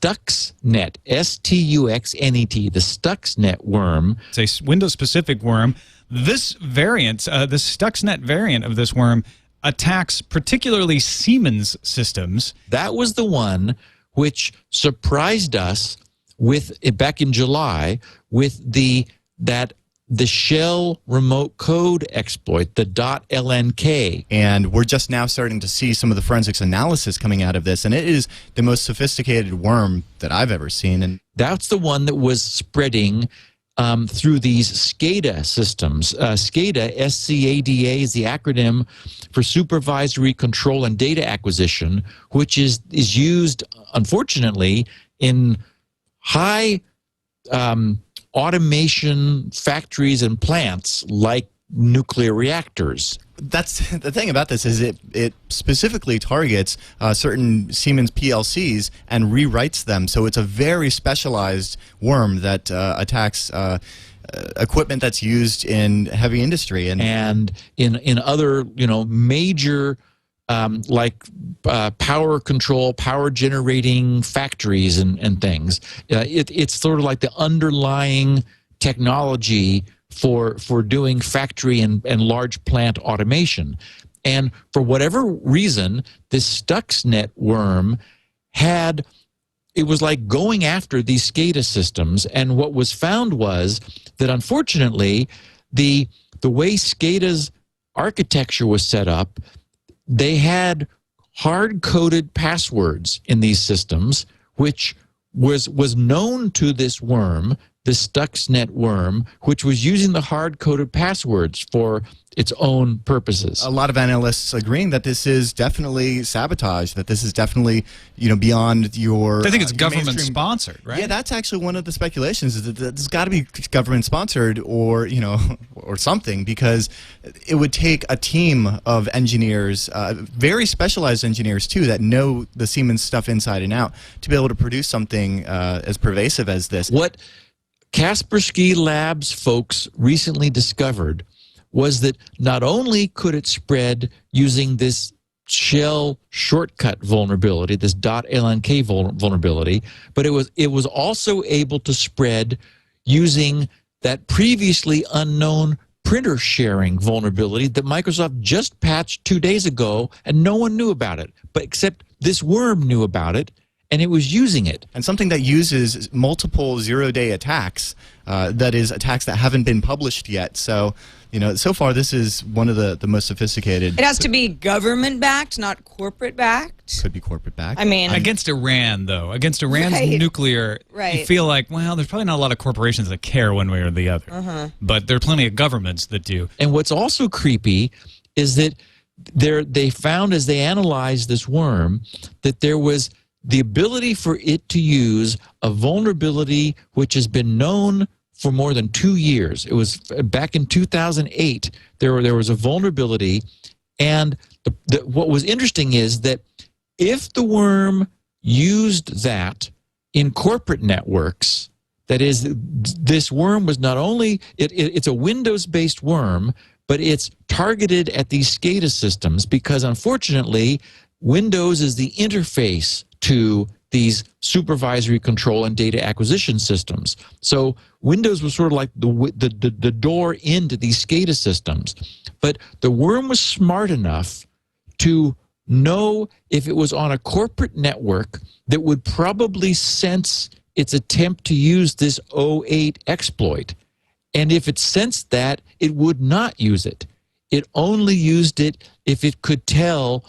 Stuxnet, S-T-U-X-N-E-T, the Stuxnet worm. It's a Windows-specific worm. This variant, the Stuxnet variant of this worm, attacks particularly Siemens systems. That was the one which surprised us with back in July with the shell remote code exploit, the .lnk. And we're just now starting to see some of the forensics analysis coming out of this, and it is the most sophisticated worm that I've ever seen. And that's the one that was spreading through these SCADA systems. SCADA, S-C-A-D-A, is the acronym for Supervisory Control and Data Acquisition, which is used, unfortunately, in high automation factories and plants like nuclear reactors. That's the thing about this, is it specifically targets certain Siemens PLCs and rewrites them. So it's a very specialized worm that attacks equipment that's used in heavy industry and in other major power control, power generating factories and things. It's sort of like the underlying technology for doing factory and large plant automation. And for whatever reason, this Stuxnet worm it was like going after these SCADA systems, and what was found was that unfortunately the way SCADA's architecture was set up, they had hard-coded passwords in these systems, which was known to this worm, the Stuxnet worm, which was using the hard-coded passwords for its own purposes. A lot of analysts agreeing that this is definitely sabotage, that this is definitely, beyond your... I think it's government-sponsored, right? Yeah, that's actually one of the speculations, is that it's got to be government-sponsored or, or something, because it would take a team of engineers, very specialized engineers, too, that know the Siemens stuff inside and out, to be able to produce something as pervasive as this. What Kaspersky Labs folks recently discovered was that not only could it spread using this shell shortcut vulnerability, this .lnk vulnerability, but it was also able to spread using that previously unknown printer sharing vulnerability that Microsoft just patched 2 days ago, and no one knew about it, but except this worm knew about it, and it was using it. And something that uses multiple zero-day attacks, that is attacks that haven't been published yet. So, so far this is one of the most sophisticated. It has to be government-backed, not corporate-backed. Could be corporate-backed. I mean... Against Iran, though. Against Iran's nuclear, you feel like, well, there's probably not a lot of corporations that care one way or the other. But there are plenty of governments that do. And what's also creepy is that they found, as they analyzed this worm, that there was the ability for it to use a vulnerability which has been known for more than 2 years. It was back in 2008. There was a vulnerability, and what was interesting is that if the worm used that in corporate networks, that is, this worm was not only it's a Windows-based worm, but it's targeted at these SCADA systems because, unfortunately, Windows is the interface to these supervisory control and data acquisition systems. So Windows was sort of like the door into these SCADA systems. But the worm was smart enough to know if it was on a corporate network that would probably sense its attempt to use this 08 exploit. And if it sensed that, it would not use it. It only used it if it could tell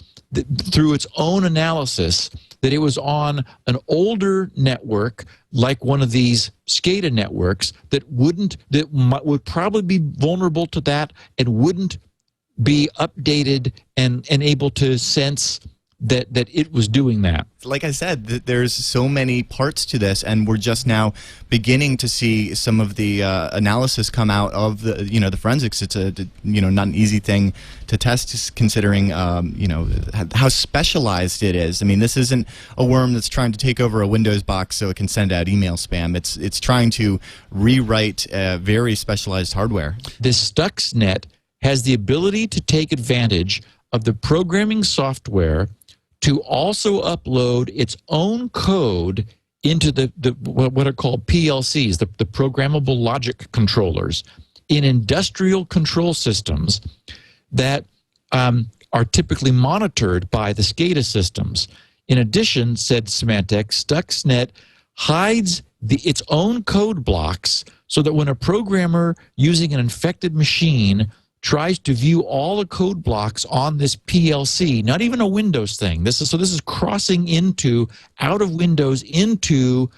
through its own analysis that it was on an older network, like one of these SCADA networks, that would probably be vulnerable to that and wouldn't be updated and able to sense that it was doing that. Like I said, there's so many parts to this, and we're just now beginning to see some of the analysis come out of the forensics. It's not an easy thing to test, considering how specialized it is. I mean, this isn't a worm that's trying to take over a Windows box so it can send out email spam. It's trying to rewrite very specialized hardware. This Stuxnet has the ability to take advantage of the programming software to also upload its own code into what are called PLCs, the programmable logic controllers, in industrial control systems that are typically monitored by the SCADA systems. In addition, said Symantec, Stuxnet hides its own code blocks so that when a programmer using an infected machine tries to view all the code blocks on this PLC, not even a Windows thing. This is crossing out of Windows into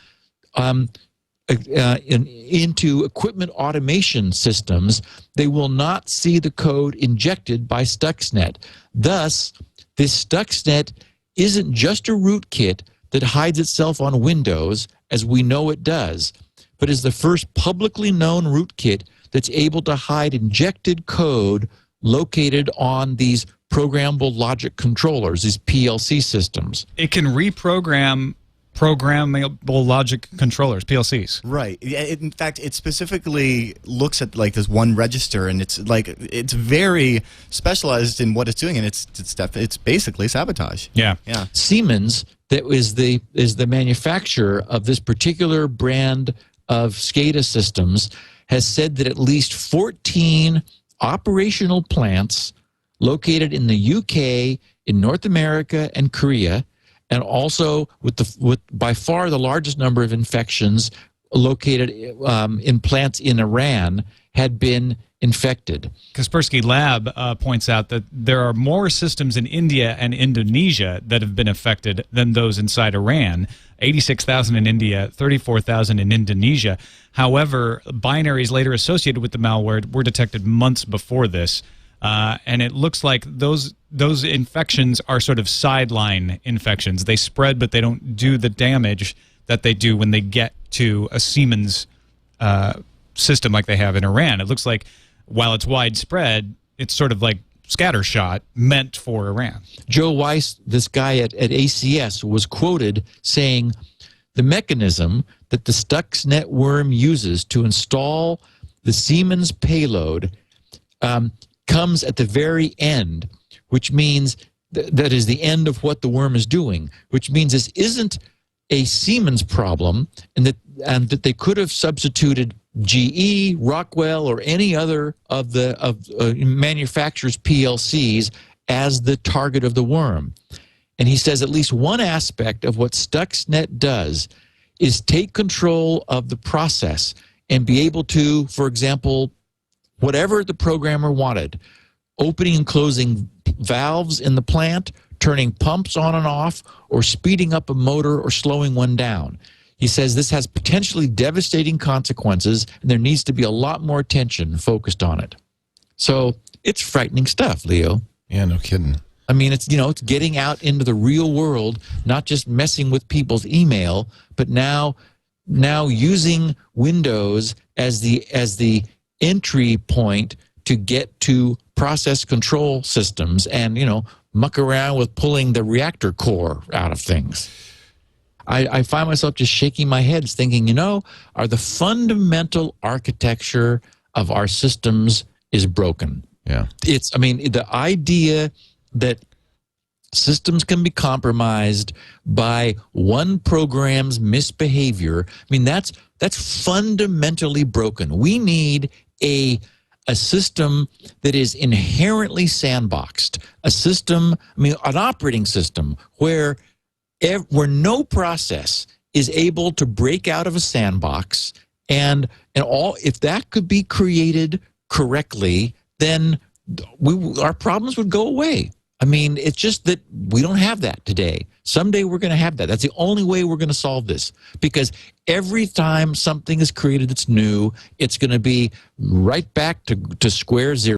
equipment automation systems. They will not see the code injected by Stuxnet. Thus, this Stuxnet isn't just a rootkit that hides itself on Windows, as we know it does, but is the first publicly known rootkit that's able to hide injected code located on these programmable logic controllers, these PLC systems. It can reprogram programmable logic controllers, PLCs. Right. In fact, it specifically looks at like this one register, and it's very specialized in what it's doing, and it's basically sabotage. Yeah. Yeah. Siemens, that is the manufacturer of this particular brand of SCADA systems, has said that at least 14 operational plants located in the UK, in North America, and Korea, and also with by far the largest number of infections located in plants in Iran, had been infected. Kaspersky Lab points out that there are more systems in India and Indonesia that have been affected than those inside Iran. 86,000 in India, 34,000 in Indonesia. However, binaries later associated with the malware were detected months before this. And it looks like those infections are sort of sideline infections. They spread, but they don't do the damage that they do when they get to a Siemens system like they have in Iran. It looks like while it's widespread, it's sort of like scattershot meant for Iran. Joe Weiss, this guy at ACS, was quoted saying, the mechanism that the Stuxnet worm uses to install the Siemens payload comes at the very end, which means that is the end of what the worm is doing, which means this isn't a Siemens problem, and that they could have substituted GE, Rockwell, or any other of the manufacturers' PLCs as the target of the worm. And he says at least one aspect of what Stuxnet does is take control of the process and be able to, for example, whatever the programmer wanted, opening and closing valves in the plant, turning pumps on and off, or speeding up a motor or slowing one down. He says this has potentially devastating consequences, and there needs to be a lot more attention focused on it. So it's frightening stuff, Leo. Yeah, no kidding. I mean, it's it's getting out into the real world, not just messing with people's email, but now using Windows as the entry point to get to process control systems and muck around with pulling the reactor core out of things. I find myself just shaking my head thinking, are the fundamental architecture of our systems is broken. Yeah. The idea that systems can be compromised by one program's misbehavior, that's fundamentally broken. We need a system that is inherently sandboxed, a system, an operating system where no process is able to break out of a sandbox, and if that could be created correctly, then our problems would go away. It's just that we don't have that today. Someday we're going to have that. That's the only way we're going to solve this, because every time something is created that's new, it's going to be right back to square zero.